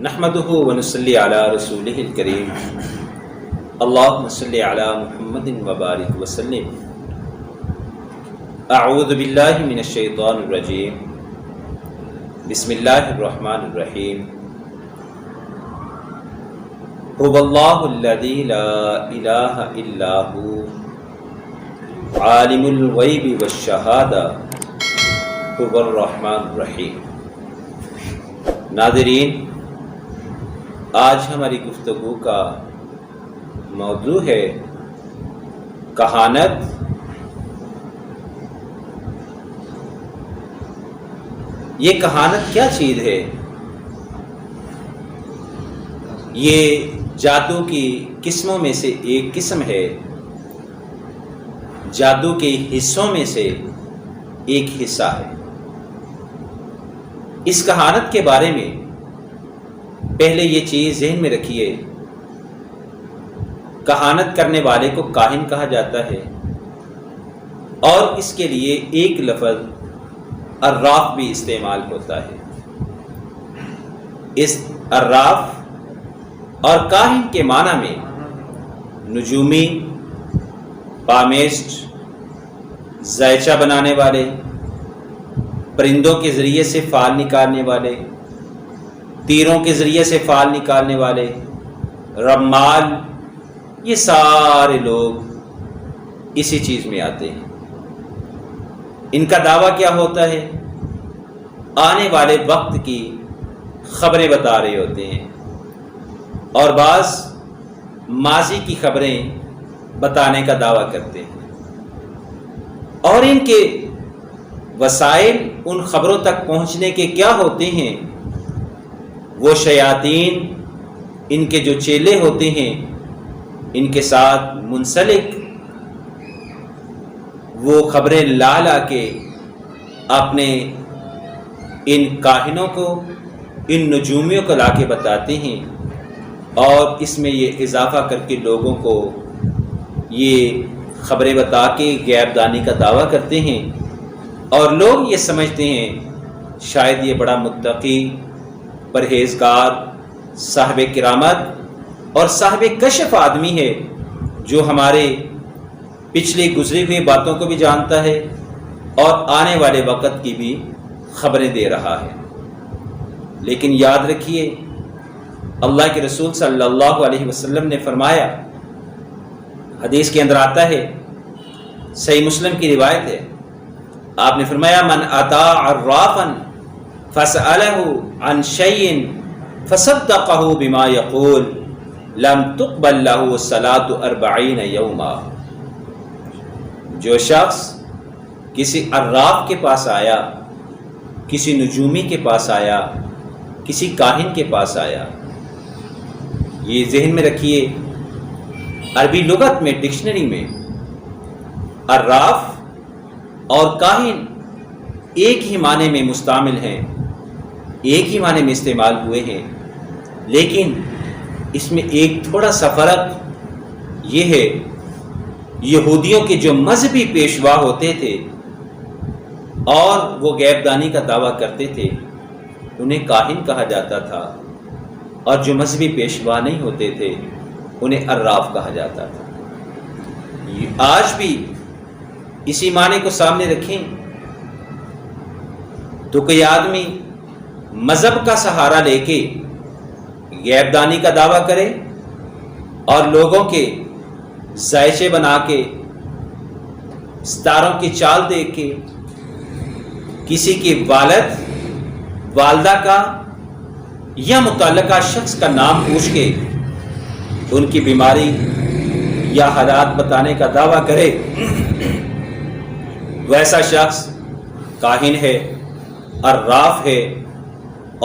نحمده ونصلي على رسوله الكريم اللهم صل على محمد وبارك وسلم اعوذ باللہ من الشیطان الرجیم بسم اللہ الرحمن الرحیم هو اللہ الذی لا الہ الا هو عالم الغیب والشہادہ هو الرحمن الرحیم۔ ناظرین، آج ہماری گفتگو کا موضوع ہے کہانت۔ یہ کہانت کیا چیز ہے؟ یہ جادو کی قسموں میں سے ایک قسم ہے، جادو کے حصوں میں سے ایک حصہ ہے۔ اس کہانت کے بارے میں پہلے یہ چیز ذہن میں رکھیے، کہانت کرنے والے کو کاہن کہا جاتا ہے، اور اس کے لیے ایک لفظ عراف بھی استعمال ہوتا ہے۔ اس عراف اور کاہن کے معنی میں نجومی، پامسٹ، ذائچہ بنانے والے، پرندوں کے ذریعے سے فال نکالنے والے، تیروں کے ذریعے سے فال نکالنے والے، رمال، یہ سارے لوگ اسی چیز میں آتے ہیں۔ ان کا دعویٰ کیا ہوتا ہے؟ آنے والے وقت کی خبریں بتا رہے ہوتے ہیں، اور بعض ماضی کی خبریں بتانے کا دعویٰ کرتے ہیں، اور ان کے وسائل ان خبروں تک پہنچنے کے کیا ہوتے ہیں؟ وہ شیاطین، ان کے جو چیلے ہوتے ہیں، ان کے ساتھ منسلک وہ خبریں لا لا کے اپنے ان کاہنوں کو، ان نجومیوں کو لا کے بتاتے ہیں، اور اس میں یہ اضافہ کر کے لوگوں کو یہ خبریں بتا کے غیب دانی کا دعویٰ کرتے ہیں، اور لوگ یہ سمجھتے ہیں شاید یہ بڑا متقی، پرہیزگار، صاحب کرامت اور صاحب کشف آدمی ہے، جو ہمارے پچھلی گزری ہوئی باتوں کو بھی جانتا ہے اور آنے والے وقت کی بھی خبریں دے رہا ہے۔ لیکن یاد رکھیے، اللہ کے رسول صلی اللہ علیہ وسلم نے فرمایا، حدیث کے اندر آتا ہے، صحیح مسلم کی روایت ہے، آپ نے فرمایا من اتی عرافا فسألہ عن شیء فصدقہ بما یقول لم تقبل لہ صلاۃ 40 یوما۔ جو شخص کسی عراف کے پاس آیا، کسی نجومی کے پاس آیا، کسی کاہن کے پاس آیا، یہ ذہن میں رکھیے، عربی لغت میں ڈکشنری میں عراف اور کاہن ایک ہی معنی میں مستعمل ہیں، ایک ہی معنی میں استعمال ہوئے ہیں، لیکن اس میں ایک تھوڑا سا فرق یہ ہے، یہودیوں کے جو مذہبی پیشوا ہوتے تھے اور وہ غیب دانی کا دعویٰ کرتے تھے، انہیں کاہن کہا جاتا تھا، اور جو مذہبی پیشوا نہیں ہوتے تھے انہیں عراف کہا جاتا تھا۔ آج بھی اسی معنی کو سامنے رکھیں تو کوئی آدمی مذہب کا سہارا لے کے غیب دانی کا دعویٰ کرے اور لوگوں کے ذائچے بنا کے، ستاروں کی چال دیکھ کے، کسی کے والد والدہ کا یا متعلقہ شخص کا نام پوچھ کے ان کی بیماری یا حالات بتانے کا دعویٰ کرے، تو ایسا شخص کاہن ہے، عراف ہے،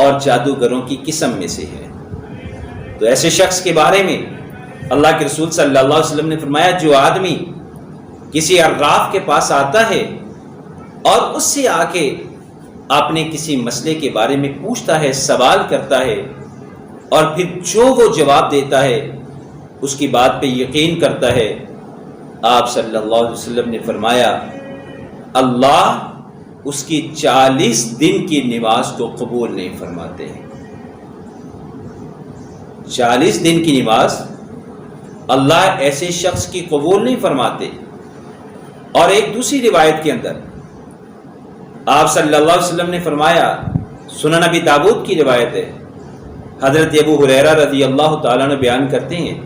اور جادوگروں کی قسم میں سے ہے۔ تو ایسے شخص کے بارے میں اللہ کے رسول صلی اللہ علیہ وسلم نے فرمایا، جو آدمی کسی عراف کے پاس آتا ہے اور اس سے آ کے اپنے کسی مسئلے کے بارے میں پوچھتا ہے، سوال کرتا ہے، اور پھر جو وہ جواب دیتا ہے اس کی بات پہ یقین کرتا ہے، آپ صلی اللہ علیہ وسلم نے فرمایا اللہ اس کی 40 دن کی نماز کو قبول نہیں فرماتے ہیں۔ 40 دن کی نماز اللہ ایسے شخص کی قبول نہیں فرماتے۔ اور ایک دوسری روایت کے اندر آپ صلی اللہ علیہ وسلم نے فرمایا، سنن ابی داؤد کی روایت ہے، حضرت ابو ہریرہ رضی اللہ تعالیٰ عنہ بیان کرتے ہیں،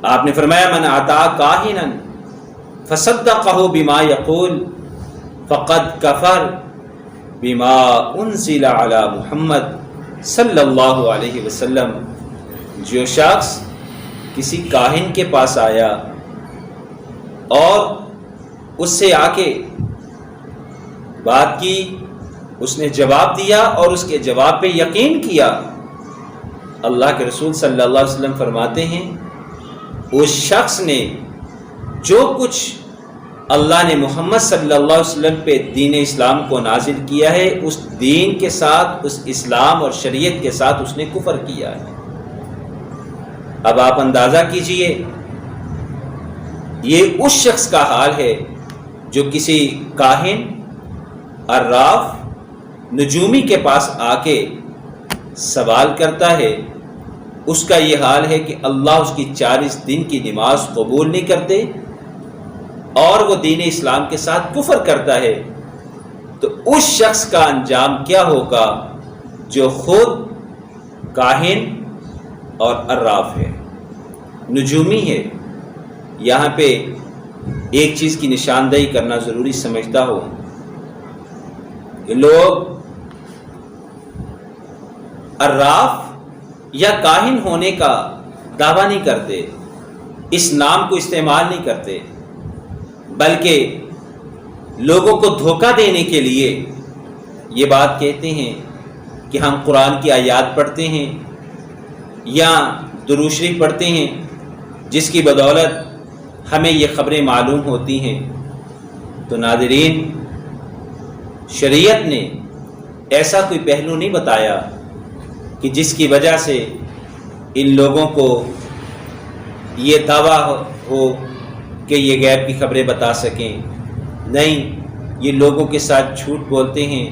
آپ نے فرمایا من اتی کاہنا فصدقہ بما یقول فقد کفر بما انزل علی محمد صلی اللہ علیہ وسلم۔ جو شخص کسی کاہن کے پاس آیا اور اس سے آ کے بات کی، اس نے جواب دیا اور اس کے جواب پہ یقین کیا، اللہ کے رسول صلی اللہ علیہ وسلم فرماتے ہیں اس شخص نے جو کچھ اللہ نے محمد صلی اللہ علیہ وسلم پہ دین اسلام کو نازل کیا ہے، اس دین کے ساتھ، اس اسلام اور شریعت کے ساتھ اس نے کفر کیا ہے۔ اب آپ اندازہ کیجئے، یہ اس شخص کا حال ہے جو کسی کاہن، عراف، نجومی کے پاس آ کے سوال کرتا ہے، اس کا یہ حال ہے کہ اللہ اس کی 40 دن کی نماز قبول نہیں کرتے اور وہ دین اسلام کے ساتھ کفر کرتا ہے، تو اس شخص کا انجام کیا ہوگا جو خود کاہن اور عراف ہے، نجومی ہے۔ یہاں پہ ایک چیز کی نشاندہی کرنا ضروری سمجھتا ہوں کہ لوگ عراف یا کاہن ہونے کا دعویٰ نہیں کرتے، اس نام کو استعمال نہیں کرتے، بلکہ لوگوں کو دھوکہ دینے کے لیے یہ بات کہتے ہیں کہ ہم قرآن کی آیات پڑھتے ہیں یا درود شریف پڑھتے ہیں جس کی بدولت ہمیں یہ خبریں معلوم ہوتی ہیں۔ تو ناظرین، شریعت نے ایسا کوئی پہلو نہیں بتایا کہ جس کی وجہ سے ان لوگوں کو یہ دعویٰ ہو کہ یہ غیب کی خبریں بتا سکیں۔ نہیں، یہ لوگوں کے ساتھ جھوٹ بولتے ہیں،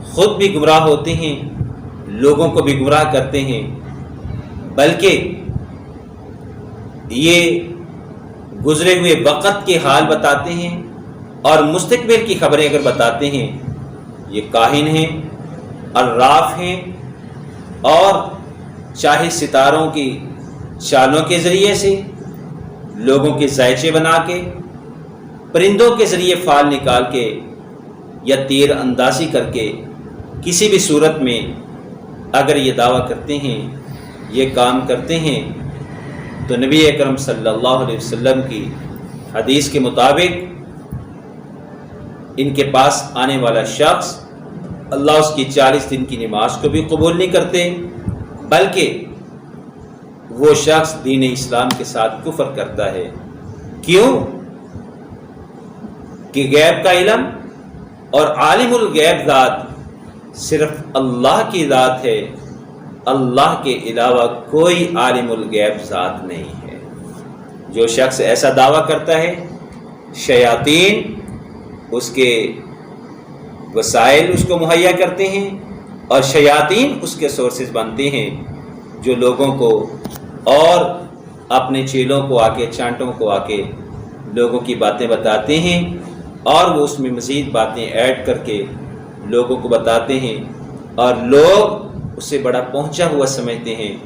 خود بھی گمراہ ہوتے ہیں، لوگوں کو بھی گمراہ کرتے ہیں، بلکہ یہ گزرے ہوئے وقت کے حال بتاتے ہیں اور مستقبل کی خبریں اگر بتاتے ہیں۔ یہ کاہن ہیں، عراف ہیں، اور چاہے ستاروں کی چالوں کے ذریعے سے، لوگوں کے ذائچے بنا کے، پرندوں کے ذریعے فال نکال کے یا تیر اندازی کر کے، کسی بھی صورت میں اگر یہ دعویٰ کرتے ہیں، یہ کام کرتے ہیں، تو نبی اکرم صلی اللہ علیہ وسلم کی حدیث کے مطابق ان کے پاس آنے والا شخص اللہ اس کی 40 دن کی نماز کو بھی قبول نہیں کرتے، بلکہ وہ شخص دین اسلام کے ساتھ کفر کرتا ہے۔ کیوں؟ کہ غیب کا علم اور عالم الغیب ذات صرف اللہ کی ذات ہے، اللہ کے علاوہ کوئی عالم الغیب ذات نہیں ہے۔ جو شخص ایسا دعویٰ کرتا ہے، شیاطین اس کے وسائل اس کو مہیا کرتے ہیں اور شیاطین اس کے سورسز بنتے ہیں جو لوگوں کو اور اپنے چیلوں کو آ کے، چانٹوں کو آ کے لوگوں کی باتیں بتاتے ہیں اور وہ اس میں مزید باتیں ایڈ کر کے لوگوں کو بتاتے ہیں اور لوگ اسے بڑا پہنچا ہوا سمجھتے ہیں۔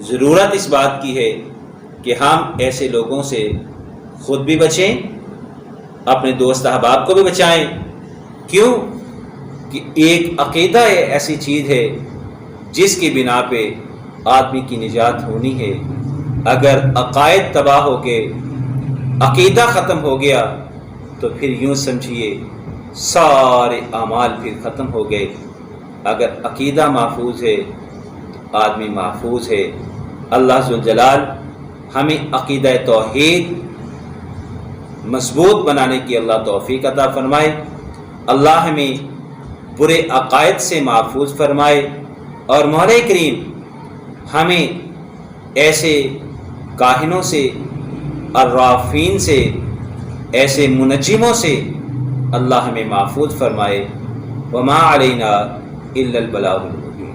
ضرورت اس بات کی ہے کہ ہم ایسے لوگوں سے خود بھی بچیں، اپنے دوست احباب کو بھی بچائیں۔ کیوں؟ کہ ایک عقیدہ ایسی چیز ہے جس کی بنا پہ آدمی کی نجات ہونی ہے۔ اگر عقائد تباہ ہو کے عقیدہ ختم ہو گیا تو پھر یوں سمجھیے سارے اعمال پھر ختم ہو گئے۔ اگر عقیدہ محفوظ ہے تو آدمی محفوظ ہے۔ اللہ ذوالجلال ہمیں عقیدہ توحید مضبوط بنانے کی اللہ توفیق عطا فرمائے۔ اللہ ہمیں برے عقائد سے محفوظ فرمائے اور مولا کریم ہمیں ایسے کاہنوں سے، عرافین سے، ایسے منجموں سے اللہ ہمیں محفوظ فرمائے۔ وما علینا الا البلاغ المبین۔